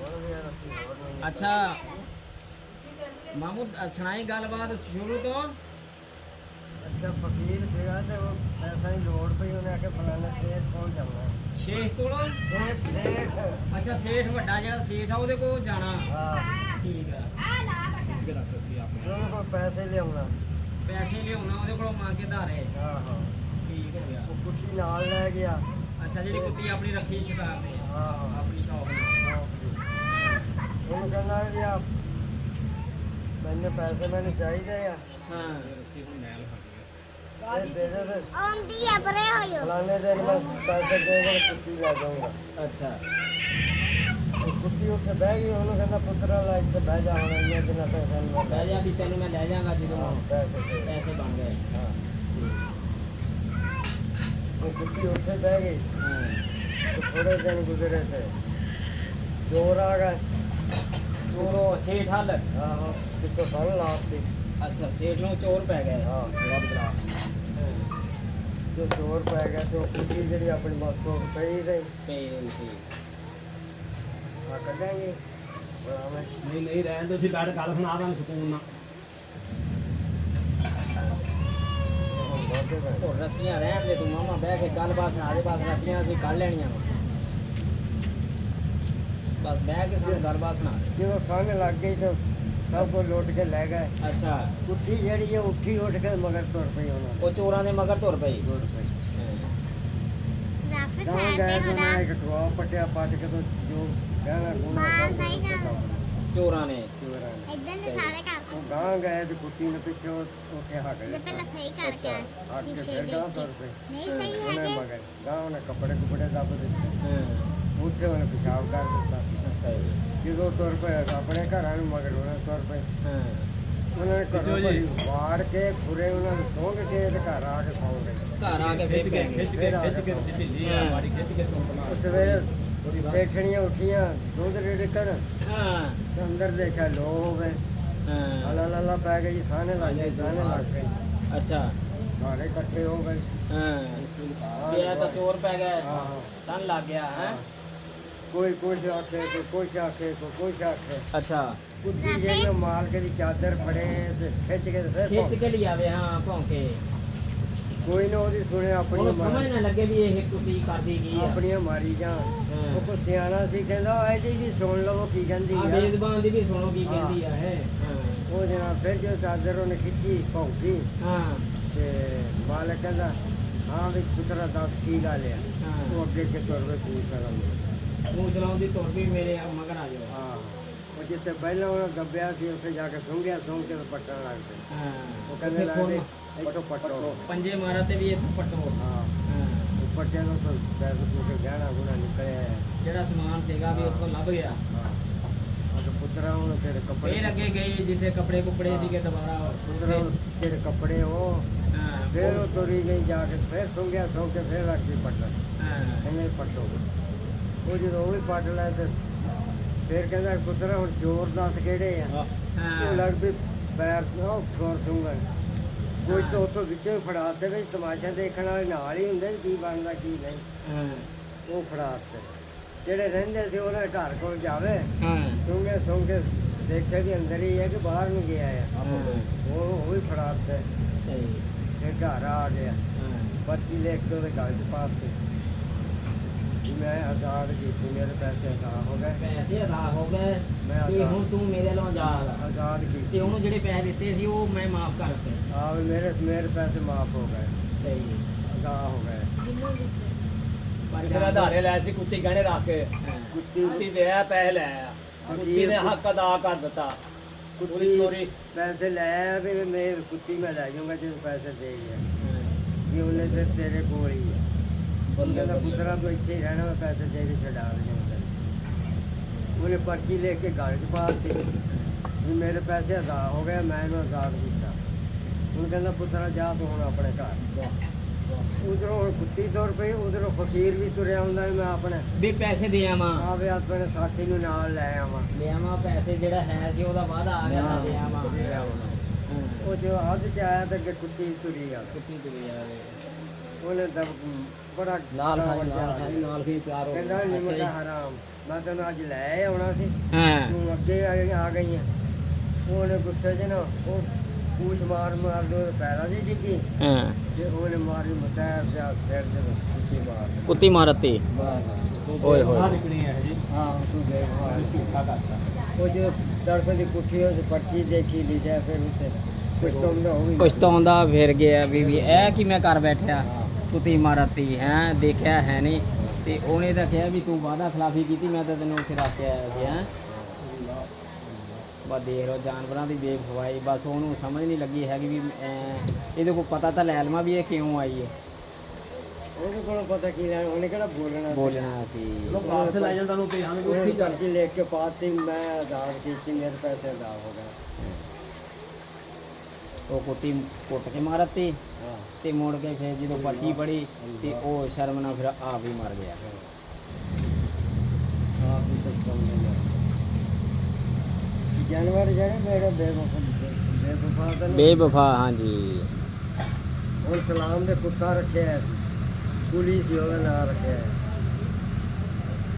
अच्छा मामू सुनाई गलबात शुरू तो। अच्छा फकीर सीगा ते वो पैसा ही लोड़ पई उन्हें आके फलाने सेठ कोल जाना शेख कोलो सेठ सेठ अच्छा सेठ ਵੱਡਾ ਜਿਹੜਾ ਸੇਠ ਆ ਉਹਦੇ ਕੋਲ ਜਾਣਾ हाँ ਠੀਕ ਆ उन्होंने को पैसे लियाउना ਪੈਸੇ ਲਿਆਉਣਾ ਉਹਦੇ ਕੋਲੋਂ ਮੰਗ ਕੇ ਧਾਰੇ हाँ हाँ ਠੀਕ ਹੋ ਗਿਆ वो कुत्ती नाल ले गया ਅੱਛਾ ਜਿਹੜੀ ਕੁੱਤੀ ਆਪਣੀ ਰੱਖੀ ਸ਼ਿਕਾਰ ਤੇ हाँ हाँ ਆਪਣੀ ਸ਼ੌਪ ਨਾਲ उन्होंने कहना भी आप मैंने पैसे मैंने चाहिए यार ਹਾਂ दे दे दे आंधी है परे हो यो फलाने दिन में पैसे देगा कुत्ती ले जाऊंगा ਅੱਛਾ वो कुत्ती उठे बह गई उन्होंने कहना पुत्रा ला इतने बह जा होना ये दिन पैसे ਲੈ ਜਾ ਵੀ ਤੈਨੂੰ ਮੈਂ ਲੈ ਜਾਵਾਂਗਾ ਜਦੋਂ पैसे दे ਪੈਸੇ ਬਣ ਗਏ हाँ वो कुत्ती उठे बह गई ਹਾਂ तो थोड़े दिन गुजरे थे चोर आ गए ਚੋਰੋ ਸੇਠ ਹੱਲ हाँ हाँ पिछो फल लाती ਅੱਛਾ ਸੇਠ ਨੂੰ ਚੋਰ ਪੈ ਗਏ हाँ ਰੱਬ ਦਾ जो चोर पै गए तो कुत्ती जी अपनी मस्तो पी रही ਤੇ ਸੀ हाँ कटेंगे हमें ਨਹੀਂ ਨਹੀਂ ਰਹਿਣ ਦੋ ਤੁਸੀਂ ਬੈਠ ਗੱਲ ਸੁਣਾ ਦਾਂ ਸਕੂਨ ਨਾਲ ਉਹ ਰੱਸੀਆਂ ਰਹਿਣ ਦੇ ਤੂੰ ਮਾਮਾ ਬਹਿ ਕੇ ਗੱਲਬਾਤ ਸੁਣਾ ਦੇ ਬਸ ਰੱਸੀਆਂ ਅਸੀਂ ਕੱਢ ਲੈਣੀਆਂ ਵਾ ਬਸ ਬਹਿ ਕੇ ਸਾਨੂੰ ਗੱਲਬਾਤ ਸੁਣਾ ਦੇ जो सामने लग गई तो सबको लौट के ले गए ਅੱਛਾ कुत्ती जड़ी है उठी उठ के मगर तुर पई उन्होंने ਉਹ ਚੋਰਾਂ ਦੇ ਮਗਰ ਤੁਰ ਪਈ तुर पई राफे कहाँ खाते गए तो होना ना एक टुआ पटिया पाट के तो जो कहना गुना माल नहीं ना ਚੋਰਾਂ ਨੇ चोरा ने इधर ने सारे कर वो गाँव गए तो कुत्ती ने पीछे उठे हक ये पहले सही कर अच्छा। क्या हक के शीशे फिर गाँव देख तुर के पई नहीं सही है उन्हें के मगर गाँव ने कपड़े कुपड़े दब दिते ਹਾਂ ਉੱਥੇ ਉਹਨੇ ਪਿਸ਼ਾਬ ਕਰ ਦਿੱਤਾ ਸਹੀ ਜਦੋਂ ਤੁਰ ਪਏ ਆਪਣੇ ਘਰਾਂ ਨੂੰ ਮਗਰ ਉਹਨਾਂ ਤੁਰ ਪਏ ਹਾਂ ਉਹਨਾਂ ਨੇ ਘਰੋਂ ਭਰੀ ਵਾੜ ਕੇ ਖੁਰੇ ਉਹਨਾਂ ਨੂੰ ਸੁੰਘ ਕੇ ਤੇ ਘਰ ਆ ਕੇ ਸੌਂ ਗਏ ਘਰ ਆ ਕੇ ਫੇਰ ਪੈ ਗਏ ਖਿੱਚ ਕੇ ਢਿੱਲੀ ਆ ਮਾੜੀ ਖਿੱਚ ਕੇ ਤੋਂ ਬਣਾ ਉਹ ਸਵੇਰੇ ਸੇਠਣੀਆਂ ਉੱਠੀਆਂ ਦੁੱਧ ਰਿੜਕਣ ਹਾਂ ਤੇ ਅੰਦਰ ਦੇਖਿਆ ਲੋ ਹੋ ਗਏ ਹਾਂ ਹਲਾ ਲਾ ਪੈ ਗਈ ਸਾਹਨੇ ਲੱਗ ਗਏ ਸਾਹਨੇ ਲੱਗ ਗਏ ਅੱਛਾ ਸਾਰੇ ਇਕੱਠੇ ਹੋ ਗਏ ਹਾਂ ਇਹ ਤਾਂ ਚੋਰ ਪੈ ਗਏ ਹਾਂ ਸੰਨ ਲੱਗ ਗਿਆ ਹੈ ਕੋਈ ਕੁਛ ਆਖੇ ਕੋਈ ਕੁਛ ਆਖੇ ਕੋਈ ਕੁਛ ਆਖੇ ਅੱਛਾ ਕੁੱਤੀ ਜਿਹੜੀ ਉਹ ਮਾਲਕ ਦੀ ਚਾਦਰ ਫੜੇ ਤੇ ਖਿੱਚ ਕੇ ਤੇ ਫਿਰ ਖਿੱਚ ਕੇ ਲਿਆਵੇ ਹਾਂ ਭੌਂਕੇ ਕੋਈ ਨਾ ਉਹਦੀ ਸੁਣੇ ਆਪਣੀ ਉਹਨੂੰ ਸਮਝ ਮਾਰੀ ਨਾ ਲੱਗੇ ਵੀ ਇਹ ਕੁੱਤੀ ਕਰਦੀ ਕੀ ਆ ਆਪਣੀਆਂ ਮਾਰੀ ਜਾਣ ਹਾਂ। ਉਹ ਕੋ ਸਿਆਣਾ ਸੀ ਕਹਿੰਦਾ ਉਹ ਇਹਦੀ ਵੀ ਸੁਣ ਲਵੋ ਕੀ ਕਹਿੰਦੀ ਆ ਆ ਬੇਜ਼ਬਾਨ ਦੀ ਵੀ ਸੁਣੋ ਕੀ ਕਹਿੰਦੀ ਆ ਹੈ ਉਹ ਜਨਾਬ ਫਿਰ ਜੋ ਚਾਦਰ ਉਹਨੇ ਖਿੱਚੀ ਭੌਂਕੀ ਹਾਂ ਤੇ ਮਾਲਕ ਕਹਿੰਦਾ ਹਾਂ ਵੀ ਪੁੱਤਰਾ ਦੱਸ ਕੀ ਗੱਲ ਆ ਹਾਂ ਉਹ ਅੱਗੇ ਕੇ ਤੁਰ ਵੇ ਪੂਛ ਕਰਾਂਗੇ ਤੂੰ ਚਲਾਉਂਦੀ ਤੁਰ ਵੀ ਮੇਰੇ ਮਗਰ ਆ ਜਾਓ ਹਾਂ ਉਹ ਜਿੱਥੇ ਪਹਿਲਾਂ ਉਹਨਾਂ ਦੱਬਿਆ ਸੀ ਉੱਥੇ ਜਾ ਕੇ ਸੁੰਘਿਆ ਸੁੰਘ ਕੇ ਪੱਟਣ ਲੱਗ ਪਏ ਹਾਂ ਉਹ ਕਹਿੰਦੇ ਲੈ ਵੀ ਇੱਥੋਂ ਪੱਟੋ ਪੰਜੇ ਮਾਰਾ ਤੇ ਵੀ ਇਹ ਪਟੋ ਹਾਂ ਹਾਂ ਉਹ ਪੱਟਿਆ ਤੋਂ ਤਾਂ ਪੈਸੇ ਪੂਸੇ ਗਹਿਣਾ ਗੁਣਾ ਨਿਕਲਿਆ ਜਿਹੜਾ ਸਮਾਨ ਸੀਗਾ ਵੀ ਉੱਥੋਂ ਲੱਭ ਗਿਆ ਹਾਂ ਉਹ ਪੁੱਤਰਾ ਹੁਣ ਤੇਰੇ ਕੱਪੜੇ ਫੇਰ ਅੱਗੇ ਗਈ ਜਿੱਥੇ ਕੱਪੜੇ ਕੁਪੜੇ ਸੀਗੇ ਦੁਬਾਰਾ ਪੁੱਤਰਾ ਹੁਣ ਤੇਰੇ ਕੱਪੜੇ ਉਹ ਹਾਂ ਫਿਰ ਉਹ ਤੁਰੀ ਗਈ ਜਾ ਕੇ ਫਿਰ ਸੁੰਘਿਆ ਸੁੰਘ ਕੇ ਫਿਰ ਲੱਗ ਗਈ ਪੱਟਣ ਹਾਂ ਕਹਿੰਦੇ ਪੱਟੋ ਉਹ ਜਦੋਂ ਉਹ ਵੀ ਪੱਟ ਲੈ ਤੇ ਫਿਰ ਕਹਿੰਦਾ ਪੁੱਤਰਾ ਹੁਣ ਚੋਰ ਦੱਸ ਕਿਹੜੇ ਆ ਉਹ ਹਾਂ ਲੱਗ ਵੀ ਪੈਰ ਉਹ ਖੋਰ ਸੁੰਘਣ ਕੁਝ ਤਾਂ ਉੱਥੋਂ ਵਿੱਚੋਂ ਹੀ ਫੜਾ ਦੇ ਵਿੱਚ ਤਮਾਸ਼ਾ ਦੇਖਣ ਵਾਲੇ ਨਾਲ ਹੀ ਹੁੰਦੇ ਵੀ ਕੀ ਬਣਦਾ ਕੀ ਨਹੀਂ ਹਾਂ ਉਹ ਫੜਾ ਤੇ ਜਿਹੜੇ ਰਹਿੰਦੇ ਸੀ ਉਹਨਾਂ ਦੇ ਘਰ ਕੋਲ ਜਾਵੇ ਹਾਂ ਸੁੰਘੇ ਸੁੰਘੇ ਦੇਖਿਆ ਵੀ ਅੰਦਰ ਹੀ ਹੈ ਕਿ ਬਾਹਰ ਨੂੰ ਗਿਆ ਆ ਉਹ ਵੀ ਫੜਾ ਤੇ ਸਹੀ ਫਿਰ ਘਰ ਆ ਗਿਆ ਹਾਂ ਪਰਚੀ ਲਿਖ ਕੇ ਉਹਦੇ ਗਲ 'ਚ ਪਾ ਦਿੱਤੀ ਵੀ ਮੈਂ ਆਜ਼ਾਦ ਕੀਤੀ ਮੇਰੇ ਪੈਸੇ ਅਦਾ ਹੋ ਗਏ ਪੈਸੇ ਅਦਾ ਹੋ ਗਏ ਮੈਂ ਤੇ ਹੁਣ ਤੂੰ ਮੇਰੇ ਵੱਲੋਂ ਆਜ਼ਾਦ ਆ ਆਜ਼ਾਦ ਤੇ ਕੀਤੀ ਉਹਨੂੰ ਜਿਹੜੇ ਪੈਸੇ ਦਿੱਤੇ ਸੀ ਉਹ ਮੈਂ ਮਾਫ ਕਰਤੇ ਆ ਵੀ ਮੇਰੇ ਪੈਸੇ ਮਾਫ ਹੋ ਗਏ ਸਹੀ ਅਦਾ ਹੋ ਗਏ ਪਰ ਕਿਸੇ ਨੇ ਆਧਾਰੇ ਲੈ ਸੀ ਕੁੱਤੀ ਗਹਿਣੇ ਰੱਖ ਕੇ ਕੁੱਤੀ ਕੁੱਤੀ ਦੇ ਆ ਪੈਸੇ ਲੈ ਆ ਕੁੱਤੀ ਨੇ ਹੱਕ ਅਦਾ ਕਰ ਦਿੱਤਾ ਉਹਦੀ ਕੁੱਤੀ ਚੋਰੀ ਪੈਸੇ ਲੈ ਆਇਆ ਵੀ ਮੈਂ ਕੁੱਤੀ ਮੈਂ ਲੈ ਜਾਊਂਗਾ ਜੇ ਤੂੰ ਪੈਸੇ ਦੇ ਗਿਆ ਕਿ ਉਹਨੇ ਫਿਰ ਤੇਰੇ ਕੋਲ ਹੀ ਹੈ ਉਹ ਕਹਿੰਦਾ ਪੁੱਤਰਾ ਤੂੰ ਇੱਥੇ ਹੀ ਰਹਿਣਾ ਮੈਂ ਪੈਸੇ ਦੇ ਕੇ ਛਡਾ ਦੇਣਾ ਉਹਨੇ ਪਰਚੀ ਲੈ ਕੇ ਗਲ 'ਚ ਪਾ ਦਿੱਤੀ ਵੀ ਮੇਰੇ ਪੈਸੇ ਅਦਾ ਹੋ ਗਏ ਮੈਂ ਇਹਨੂੰ ਆਜ਼ਾਦ ਕੀਤਾ ਹੁਣ ਕਹਿੰਦਾ ਪੁੱਤਰਾ ਜਾ ਤੂੰ ਹੁਣ ਆਪਣੇ ਘਰ ਉਧਰੋਂ ਹੁਣ ਕੁੱਤੀ ਤੁਰ ਪਈ ਉਧਰੋਂ ਫਕੀਰ ਵੀ ਤੁਰਿਆ ਹੁੰਦਾ ਵੀ ਮੈਂ ਆਪਣੇ ਵੀ ਪੈਸੇ ਦੇ ਆਵਾਂ ਆ ਵੀ ਆਪਣੇ ਸਾਥੀ ਨੂੰ ਨਾਲ ਲੈ ਆਵਾਂ ਲੈ ਆਵਾਂ ਪੈਸੇ ਜਿਹੜਾ ਹੈ ਸੀ ਉਹਦਾ ਵਾਅਦਾ ਆ ਗਿਆ ਮੈਂ ਦੇ ਆਵਾਂ ਉਹ ਜੋ ਅੱਧ 'ਚ ਆਇਆ ਤਾਂ ਅੱਗੇ ਕੁੱਤੀ ਤੁਰੀ ਆ ਕੁੱਤੀ ਤੁਰੀ ਜਾਵੇ ਉਹਨੇ ਤਾਂ ਬੜਾ ਨਾਲ ਗਾਲਾਂ ਖਾਈ ਨਾਲ ਕੱਢਿਆ। ਖਾਈ ਨਾਲ ਵੀ ਪਿਆਰ ਹੋ ਕਹਿੰਦਾ ਗਿਆ ਨਹੀਂ ਅੱਛਾ ਮੈਂ ਜੀ ਹਰਾਮ ਮੈਂ ਤੈਨੂੰ ਅੱਜ ਲੈ ਆਉਣਾ ਸੀ ਹਾਂ ਤੂੰ ਅੱਗੇ ਆ ਗਈ ਆ ਉਹਨੇ ਗੁੱਸੇ 'ਚ ਨਾ ਉਹ ਪੂਛ ਮਾਰ ਮਾਰ ਦੋ ਪੈਰਾਂ 'ਚ ਡਿੱਗੀ ਹਾਂ ਤੇ ਉਹਨੇ ਮਾਰੀ ਮਤੈਰ ਤੇ ਸਿਰ ਤੇ ਕੁੱਤੀ ਮਾਰ ਕੁੱਤੀ ਮਾਰਤੀ ਓਏ ਹੋਏ। ਬਾਹਰ ਨਿਕਲੀ ਹੈ ਜੀ ਹਾਂ ਤੂੰ ਦੇਖ ਮਾਰ ਝੂਠਾ ਕਰਤਾ ਉਹ ਜੋ ਤੜਫ ਦੀ ਪੁੱਠੀ ਉਹ ਪਰਚੀ ਦੇਖੀ ਲਿਖਿਆ ਫਿਰ ਉੱਤੇ ਕੁਛ ਤਾਂ ਹੁੰਦਾ ਹੋਊ ਕੁਛ ਤਾਂ ਆਉਂਦਾ ਫਿਰ ਗਿਆ ਵੀ ਇਹ ਕੀ ਮੈਂ ਕਰ ਬੈਠਿਆ ਕੁੱਤੀ ਮਾਰਤੀ ਹੈ ਦੇਖਿਆ ਹੈ ਨਹੀਂ ਤੇ ਉਹਨੇ ਤਾਂ ਕਿਹਾ ਵੀ ਤੂੰ ਵਾਅਦਾ ਖਿਲਾਫੀ ਕੀਤੀ ਮੈਂ ਤਾਂ ਤੈਨੂੰ ਉੱਥੇ ਰੱਖ ਕੇ ਆਇਆ ਸੀ ਹੈਂ ਬਸ ਦੇਖ ਲਓ ਜਾਨਵਰਾਂ ਦੀ ਬੇਖਵਾਈ ਬਸ ਉਹਨੂੰ ਸਮਝ ਨਹੀਂ ਲੱਗੀ ਹੈਗੀ ਵੀ ਇਹਦੇ ਕੋਲ ਪਤਾ ਤਾਂ ਲੈ ਲਵਾਂ ਵੀ ਇਹ ਕਿਉਂ ਆਈ ਹੈ ਉਹਦੇ ਕੋਲੋਂ ਪਤਾ ਕੀ ਲੈਣਾ ਉਹਨੇ ਕਿਹੜਾ ਬੋਲਣਾ ਸੀ। ਬੋਲਣਾ ਸੀ ਲੋਕ ਬਾਸ ਲੈ ਜਾਂਦਾ ਨੂੰ ਤੇ ਆਣ ਉਹਨੇ ਉੱਥੇ ਚੱਲ ਪਰਚੀ ਲਿਖ ਕੇ ਪਾਤੀ ਮੈਂ ਆਜ਼ਾਦ ਕੀਤੀ ਮੇਰੇ ਪੈਸੇ ਅਦਾ ਹੋ ਗਏ ਉਹ ਕੁੱਤੀ ਕੁੱਟ ਕੇ ਮਾਰਤੀ ਹਾਂ ਤੇ ਮੁੜ ਕੇ ਫਿਰ ਜਦੋਂ ਪਰਚੀ ਪੜੀ ਤੇ ਉਹ ਸ਼ਰਮ ਨਾਲ ਫਿਰ ਆਪ ਹੀ ਮਰ ਗਿਆ ਆਪ ਵੀ ਕੁਛ ਕੰਮ ਨਹੀਂ ਹੈ ਜਾਨਵਰ ਜਿਹੜੇ ਮੇਰੇ ਬੇਵਫਾ ਤਾਂ ਨਹੀਂ। ਬੇਵਫਾ ਹਾਂਜੀ ਹੁਣ ਸਲਾਮ ਦੇ ਕੁੱਤਾ ਰੱਖਿਆ ਸੀ ਪੁਲਿਸ ਹੀ ਉਹਦਾ ਨਾਂ ਰੱਖਿਆ ਹੈ।